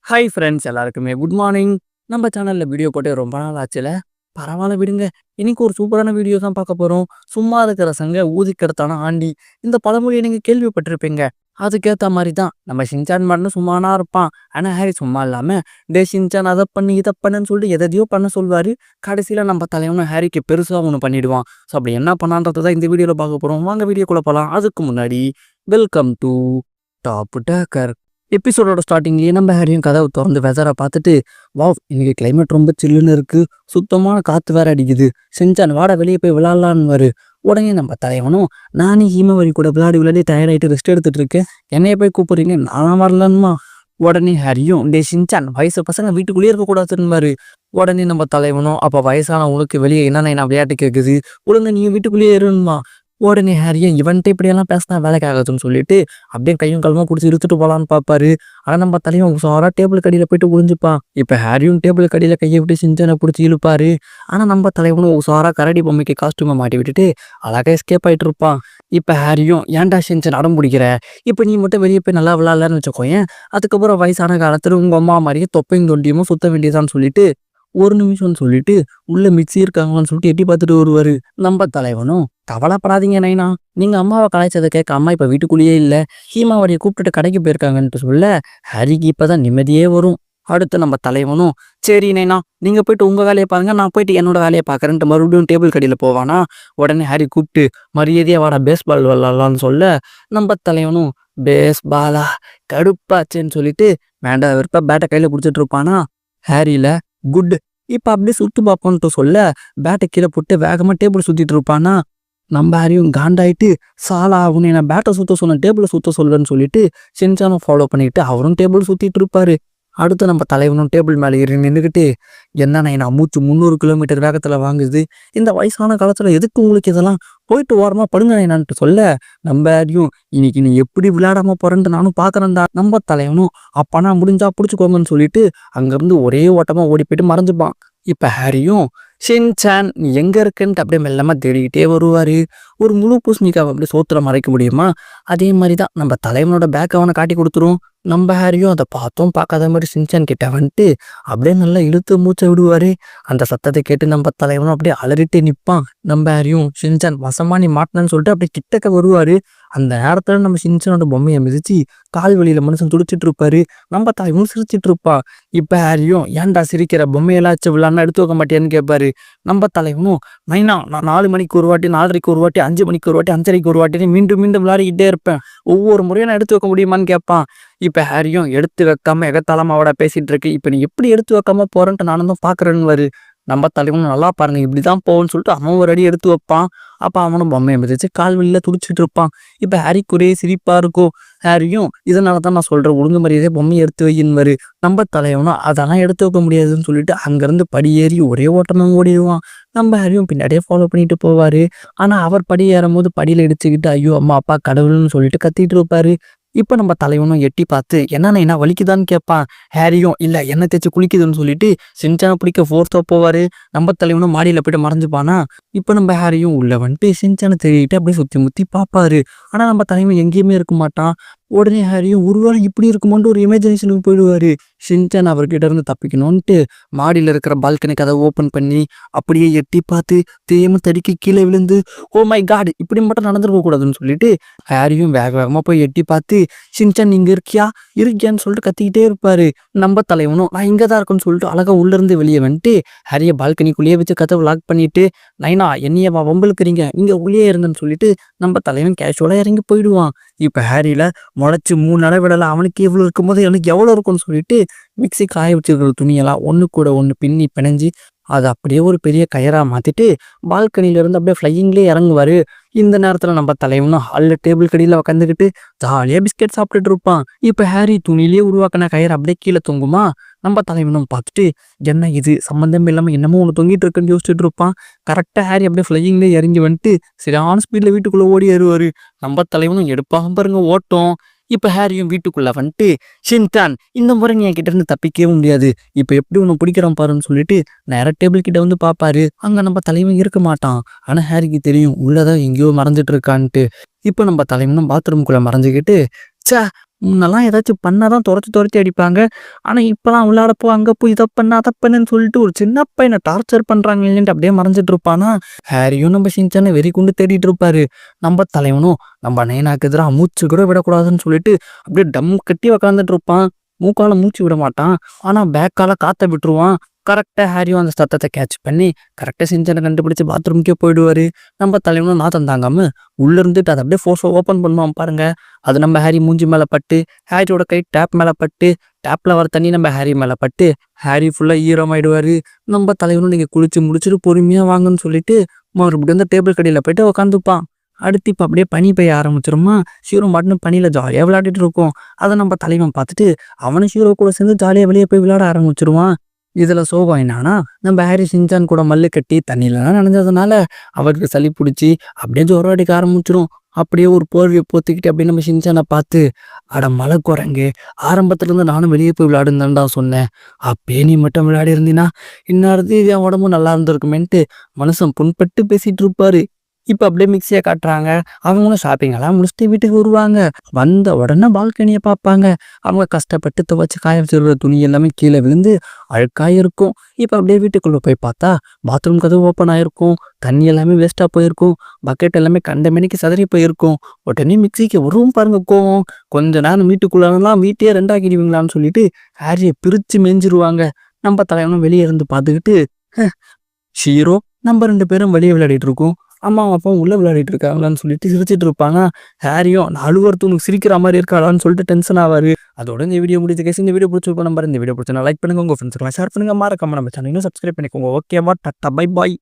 Hi friends எல்லாருக்குமே good morning. நம்ம சேனலில் வீடியோ போட்டு ரொம்ப நாள் ஆச்சுல. பரவாயில்ல விடுங்க. இன்னைக்கு ஒரு சூப்பரான வீடியோ தான் பார்க்க போகிறோம். சும்மா இருக்கிற சங்க ஊதிக்கெடுத்தான ஆண்டி. இந்த பழமொழியை நீங்கள் கேள்விப்பட்டிருப்பீங்க. அதுக்கேற்ற மாதிரி தான் நம்ம ஷின்சான் மட்டும் சும்மானா இருப்பான். ஆனால் ஹாரி சும்மா இல்லாமல் டே ஷின்சான் அதை பண்ணி இதை பண்ணுன்னு சொல்லிட்டு எதையோ பண்ண சொல்வார். கடைசியில் நம்ம தலைவனும் ஹாரிக்கு பெருசாக ஒன்று பண்ணிடுவான். ஸோ அப்படி என்ன பண்ணான்றது தான் இந்த வீடியோவில் பார்க்க போகிறோம். வாங்க வீடியோக்குள்ளே போகலாம். அதுக்கு முன்னாடி வெல்கம் டு டாப் டேக்கர். எபிசோடோட ஸ்டார்டிங்லேயே நம்ம ஹாரியும் கதவை திறந்து வெதரை பார்த்துட்டு, வாவ் இன்னைக்கு கிளைமேட் ரொம்ப சில்லுன்னு இருக்குது, சுத்தமான காற்று வேற அடிக்குது, ஷின்சான் வாட வெளியே போய் விளாட்லான்னு. உடனே நம்ம தலைவனும், நானே ஹீமவரி கூட விளையாடி டயர்டாயிட்டு ரெஸ்ட் எடுத்துட்டு இருக்கேன், என்னைய போய் கூப்பிடுறீங்க, நானா வரலன்னுமா. உடனே ஹாரியும், டே ஷின்சான் வயசு பசங்க வீட்டுக்குள்ளேயே இருக்கக்கூடாதுன்னு. உடனே நம்ம தலைவனும், அப்போ வயசானவங்களுக்கு வெளியே என்னென்ன விளையாட்டு கேட்குது, ஒழுங்கு நீ வீட்டுக்குள்ளேயே இருமா. உடனே ஹாரியும் இவன்ட்டு இப்படியெல்லாம் பேசினா வேலைக்கு ஆகுதுன்னு சொல்லிட்டு அப்படியே கையும் கலமாக குடிச்சு இழுத்துட்டு போகலான்னு பார்ப்பாரு. ஆனால் நம்ம தலைவன் உசாரா டேபிள் கடியில் போயிட்டு ஒளிஞ்சுப்பான். இப்போ ஹாரியும் டேபிள் கடியில் கையை விட்டு ஷின்சானை பிடிச்சி இழுப்பாரு. ஆனால் நம்ம தலைவனும் உசாரா கரடி பொம்மைக்கு காஸ்ட்யூமை மாட்டி விட்டுட்டு அழகாக எஸ்கேப் ஆகிட்டு இருப்பான். இப்போ ஹாரியும் ஏன்டா ஷின்சான் அடம் பிடிக்கிற, இப்போ நீ மட்டும் வெளியே போய் நல்லா விளாட்லான்னு வச்சுக்கோயேன், அதுக்கப்புறம் வயசான காலத்தில் உங்கள் அம்மா மாதிரியே தொப்பையும் தொண்டியுமோ சுத்த வேண்டியதான்னு சொல்லிட்டு ஒரு நிமிஷம்னு சொல்லிட்டு உள்ள மிக்சி இருக்காங்களான்னு சொல்லிட்டு எட்டி பார்த்துட்டு வருவாரு. நம்ம தலைவனும், கவலைப்படாதீங்க நைனா, நீங்க அம்மாவை கலாய்ச்சதை கேட்க அம்மா இப்ப வீட்டுக்குள்ளேயே இல்ல, ஹீமாவடியை கூப்பிட்டுட்டு கடைக்கு போயிருக்காங்கன்ட்டு சொல்ல ஹரிக்கு இப்பதான் நிம்மதியே வரும். அடுத்து நம்ம தலைவனும், சரி நைனா நீங்க போயிட்டு உங்க வேலையை பாருங்க, நான் போயிட்டு என்னோட வேலையை பாக்குறேன்ட்டு மறுபடியும் டேபிள் கடியில போவானா. உடனே ஹாரி கூப்பிட்டு மரியாதையா வாடா பேஸ்பால் விளாட்லான்னு சொல்ல நம்ம தலைவனும், பேஸ்பாலா கடுப்பாச்சேன்னு சொல்லிட்டு வேண்டாம் வெறுப்பா பேட்டை கையில பிடிச்சிட்டு இருப்பானா. ஹாரியில குட் இப்ப அப்படியே சுத்து பார்ப்போன்ட்டு சொல்ல பேட்டை கீழே போட்டு வேகமா டேபிள் சுத்திட்டு இருப்பானா. நம்ம ஹாரியும் காண்டாயிட்டு, சாலா அவனை நான் பேட்டை சுத்த சொன்னேன் டேபிளை சுத்த சொல்லுன்னு சொல்லிட்டு ஷின்சானை ஃபாலோ பண்ணிட்டு அவரும் டேபிள் சுத்திட்டு இருப்பாரு. அடுத்து நம்ம தலைவனும் டேபிள் மேலே ஏறி நின்றுக்கிட்டு, என்னன்னா நான் மூச்சு 300 கிலோமீட்டர் வேகத்துல வாங்குது, இந்த வயசான காலத்துல எதுக்கு உங்களுக்கு இதெல்லாம், போயிட்டு ஓரமா படுங்க என்னான்ட்டு சொல்ல நம்ம ஹாரியும், இன்னைக்கு நீ எப்படி விளையாடாம போறேன்ட்டு நானும் பாக்குறேன்டா. நம்ம தலைவனும், அப்பனா முடிஞ்சா பிடிச்சிக்கோங்கன்னு சொல்லிட்டு அங்கிருந்து ஒரே ஓட்டமா ஓடி போயிட்டு மறைஞ்சுப்பான். இப்ப ஹாரியும், ஷின்சான் நீ எங்க இருக்குன்ட்டு அப்படியே மெல்லமா தேடிக்கிட்டே வருவாரு. ஒரு முழு பூசணிக்காவை அப்படியே சோத்துல மறைக்க முடியுமா, அதே மாதிரிதான் நம்ம தலைவனோட பேக் அவனை காட்டி கொடுத்துரும். நம்ம ஹாரியும் அதை பார்த்தோம் பார்க்காத மாதிரி ஷின்சான் கிட்ட வந்துட்டு அப்படியே நல்லா இழுத்து மூச்சை விடுவாரு. அந்த சத்தத்தை கேட்டு நம்ம தலைவனும் அப்படியே அலறிட்டே நிற்பான். நம்ம ஹாரியும், ஷின்சான் வசமா நீ மாட்டினு சொல்லிட்டு அப்படியே கிட்டக்க வருவாரு. அந்த நேரத்துல நம்ம ஷின்சானோட பொம்மையை மிதிச்சு கால் வழியில மனுஷன் துடிச்சிட்டு இருப்பாரு. நம்ம தலைவனும் சிரிச்சிட்டு இருப்பா. இப்ப ஹாரியும், ஏன்டா சிரிக்கிற, பொம்மையெல்லாம் வச்சு விளாட்னா எடுத்து வைக்க மாட்டேன்னு கேட்பாரு. நம்ம தலைவனும், நைனா நான் 4 மணிக்கு ஒரு வாட்டி, 4:30 ஒரு வாட்டி, 5 மணிக்கு ஒரு வாட்டி, 5:30 ஒரு வாட்டி மீண்டும் மீண்டும் விளையாடிக்கிட்டே இருப்பேன், ஒவ்வொரு முறையும் நான் எடுத்து வைக்க முடியுமான்னு கேட்பான். இப்ப ஹாரியும், எடுத்து வைக்காம எகத்தாளமா அவட பேசிட்டு இருக்கு, இப்ப நீ எப்படி எடுத்து வைக்காம போறேன்ட்டு நானும் தான் பாக்குறேன்னு. நம்ம தலைவனும், நல்லா பாருங்க இப்படிதான் போகும்னு சொல்லிட்டு அவன் ஒரு அடி எடுத்து வைப்பான். அப்ப அவனும் பொம்மையை மிதிச்சு கால் வெளியில துடிச்சிட்டு இருப்பான். இப்ப ஹாரிக்கு ஒரே சிரிப்பா இருக்கும். ஹாரியும், இதனாலதான் நான் சொல்றேன் ஒழுங்கு மரியாதையே பொம்மையை எடுத்து வையின்னு. நம்ம தலைவனும் அதெல்லாம் எடுத்து வைக்க முடியாதுன்னு சொல்லிட்டு அங்கிருந்து படி ஏறி ஒரே ஓட்டமா ஓடிடுவான். நம்ம ஹாரியும் பின்னாடியே ஃபாலோ பண்ணிட்டு போவாரு. ஆனா அவர் படி ஏறும் போது படியில இடிச்சுக்கிட்டு ஐயோ அம்மா அப்பா கடவுள்னு சொல்லிட்டு கத்திட்டு இருப்பாரு. இப்ப நம்ம தலைவனும் எட்டி பார்த்து என்ன வலிக்குதான்னு கேட்பான். ஹாரியும், இல்ல என்ன தேய்ச்சி குளிக்குதுன்னு சொல்லிட்டு ஷின்சானை பிடிக்க ஃபோர்த்தா போவாரு. நம்ம தலைவனும் மாடியில போயிட்டு மறைஞ்சுப்பானா. இப்ப நம்ம ஹாரியும் உள்ள வந்துட்டு ஷின்சானை தேடிட்டு அப்படியே சுத்தி முத்தி பார்ப்பாரு. ஆனா நம்ம தலைவன் எங்கேயுமே இருக்க மாட்டான். உடனே ஹாரியும் ஒருவேளை இப்படி இருக்குமோன்ட்டு ஒரு இமேஜினேஷனுக்கு போயிடுவாரு. ஷின்சான் அவர்கிட்ட இருந்து தப்பிக்கணும்ட்டு மாடியில இருக்கிற பால்கனி கதை ஓப்பன் பண்ணி அப்படியே எட்டி பார்த்து தேம தடிக்கி கீழே விழுந்து, ஓ மை காட் இப்படி மட்டும் நடந்துருக்க கூடாதுன்னு சொல்லிட்டு ஹாரியும் வேக வேகமா போய் எட்டி பார்த்து, ஷின்சான் இங்க இருக்கியான்னு சொல்லிட்டு கத்திக்கிட்டே இருப்பாரு. நம்ம தலைவனும், நான் இங்கதான் இருக்குன்னு சொல்லிட்டு அழகா உள்ள இருந்து வெளியே வந்துட்டு ஹாரிய பால்கனிக்குள்ளேயே வச்சு கதவை லாக் பண்ணிட்டு, நைனா என்னையவா வம்பளுக்குறீங்க, இங்க உள்ளே இருந்தேன்னு சொல்லிட்டு நம்ம தலைவன் கேஷுவலா இறங்கி போயிடுவான். இப்ப ஹாரியில முளைச்சு 3 நடவிடல அவனுக்கு எவ்வளவு இருக்கும் போது எனக்கு எவ்வளவு இருக்கும்னு சொல்லிட்டு மிக்சி காய வச்சிருக்கிற துணியெல்லாம் ஒண்ணு கூட ஒண்ணு பின்னி பிணைஞ்சு அதை அப்படியே ஒரு பெரிய கயரா மாத்திட்டு பால்கனில இருந்து அப்படியே ஃப்ளையிங்லேயே இறங்குவாரு. இந்த நேரத்துல நம்ம தலைவனும் ஹாலில் டேபிள் கடியில உட்காந்துக்கிட்டு ஜாலியா பிஸ்கெட் சாப்பிட்டுட்டு இருப்பான். இப்ப ஹாரி துணியிலேயே உருவாக்கின கயிறு அப்படியே கீழே தொங்குமா. நம்ம தலைவனும் பார்த்துட்டு, என்ன இது சம்பந்தம் இல்லாம என்னமோ ஒன்று தொங்கிட்டு இருக்குன்னு யோசிச்சுட்டு இருப்பான். கரெக்டா ஹாரி அப்படியே ஃப்ளையிங்லேயே இறங்கி வந்துட்டு சரியான ஸ்பீட்ல வீட்டுக்குள்ள ஓடி ஏறுவாரு. நம்ம தலைவனும் எடுப்பாக பாருங்க ஓட்டம். இப்ப ஹாரியும் வீட்டுக்குள்ள வந்துட்டு, ஷின்சான் இந்த முறை நீ என்கிட்ட இருந்து தப்பிக்கவே முடியாது, இப்ப எப்படி உன்னை பிடிக்கிறான் பாருன்னு சொல்லிட்டு நேர டேபிள் கிட்ட வந்து பாப்பாரு. அங்க நம்ம தலைவன் இருக்க மாட்டான். ஆனா ஹாரிக்கு தெரியும் உள்ளதான் எங்கேயோ மறைஞ்சிட்டு இருக்கான்ட்டு. இப்ப நம்ம தலைவனும் பாத்ரூம்குள்ள மறைஞ்சுக்கிட்டு, சே முன்னெல்லாம் ஏதாச்சும் பண்ணா தான் தொரத்தி அடிப்பாங்க. ஆனா இப்பலாம் உள்ளாட போ, அங்க போய் இத பண்ணு, அத பண்ணுன்னு சொல்லிட்டு ஒரு சின்ன பையன டார்ச்சர் பண்றாங்களேன்ட்டு அப்படியே மறைஞ்சிட்டு இருப்பானா, ஹாரியும் நம்ம ஷின்சான வெறிகுண்டு தேடிட்டு இருப்பாரு. நம்ம தலைவனும் நம்ம நைனாக்கு எதிரா மூச்சு கூட விடக்கூடாதுன்னு சொல்லிட்டு அப்படியே டம் கட்டி உக்காந்துட்டு இருப்பான். மூக்கால மூச்சு விட மாட்டான். ஆனா பேக்கால காத்த விட்டுருவான். கரெக்டா ஹாரியும் அந்த சத்தத்தை கேட்ச் பண்ணி கரெக்டா ஷின்சானை கண்டுபிடிச்சு பாத்ரூம்க்கே போயிடுவாரு. நம்ம தலைவனும் நாத்தம் தாங்காம உள்ள இருந்துட்டு அதை அப்படியே ஃபோர்ஸா ஓப்பன் பண்ணுவான் பாருங்க. அது நம்ம ஹாரி மூஞ்சி மேல பட்டு, ஹாரியோட கை டேப் மேல பட்டு, டேப்ல வர தண்ணி நம்ம ஹாரி மேல பட்டு, ஹாரி ஃபுல்லா ஈரமாயிடுவாரு. நம்ம தலைவனும் நீங்க குளிச்சு முடிச்சுட்டு பொறுமையா வாங்கன்னு சொல்லிட்டு மறுபடியும் அந்த டேபிள் கடையில போயிட்டு உக்காந்துப்பான். அடுத்து இப்ப அப்படியே பனி பெய்ய ஆரம்பிச்சிருமா. ஷீரோ பாட்டுன்னு பனியில ஜாலியா விளையாடிட்டு இருக்கும். அதை நம்ம தலைவன் பார்த்துட்டு அவனும் ஷீரோ கூட சேர்ந்து ஜாலியா வெளியே போய் விளையாட ஆரம்பிச்சிருவான். இதுல சோகம் என்னன்னா, நம்ம ஹாரி ஷின்சான் கூட மல்லு கட்டி தண்ணியிலலாம் நனைஞ்சதுனால அவருக்கு சளி பிடிச்சி அப்படியே ஜுரம் அடிக்க ஆரம்பிச்சிரும். அப்படியே ஒரு போர்வையை போத்திக்கிட்டு அப்படியே நம்ம ஷின்சானை பார்த்து, அட மலை குரங்கு, ஆரம்பத்துல இருந்து நானும் வெளியே போய் விளையாடுந்தான்டா சொன்னேன். அப்பயே நீ மட்டும் விளையாடி இருந்தீன்னா இன்னாரது என் உடம்பும் நல்லா இருந்திருக்குமேன்ட்டு மனுஷன் புண்பட்டு பேசிட்டு இருப்பாரு. இப்ப அப்படியே மிக்சியை காட்டுறாங்க. அவங்களும் ஷாப்பிங் எல்லாம் முடிச்சுட்டு வீட்டுக்கு வருவாங்க. வந்த உடனே பால்கனியை பார்ப்பாங்க. அவங்க கஷ்டப்பட்டு துவைச்சு காய வச்சிருக்கிற துணி எல்லாமே கீழே விழுந்து அழுக்காய் இருக்கும். இப்ப அப்படியே வீட்டுக்குள்ள போய் பார்த்தா பாத்ரூம் கதவு ஓப்பன் ஆயிருக்கும். தண்ணி எல்லாமே வேஸ்டா போயிருக்கும். பக்கெட் எல்லாமே கண்ட மணிக்கு சதறி போயிருக்கும். உடனே மிக்சிக்கு வரும் பாருங்க கோவம். கொஞ்ச நேரம் வீட்டுக்குள்ளலாம் வீட்டையே ரெண்டாக்கிடுவீங்களான்னு சொல்லிட்டு ஹாரியை பிரிச்சு மேய்ஞ்சிருவாங்க. நம்ம தலைவனும் வெளியே இருந்து பார்த்துக்கிட்டு, ஷீரோ நம்ம 2 பேரும் வெளியே விளையாடிட்டு இருக்கோம், அம்மா அப்பாவும் உள்ள விளையாடிட்டு இருக்காங்களான்னு சொல்லிட்டு சிரிச்சிட்டு இருப்பாங்க. ஹாரியும் நான் அழுவுறது உனக்கு சிரிக்கிற மாதிரி இருக்காளான்னு சொல்லிட்டு டென்ஷன் ஆவாரு. அதோட இந்த வீடியோ முடிஞ்ச கேஸ். இந்த வீடியோ பிடிச்சிருக்கோம் நம்பர். இந்த வீடியோ பிடிச்சா லைக் பண்ணுங்க, உங்க ஃப்ரெண்ட்ஸ்க்கு ஷேர் பண்ணுங்க, மறக்காம நம்ம சேனலையும் சப்ஸ்கிரைப் பண்ணிக்கோங்க. ஓகேவா? Tata bye bye.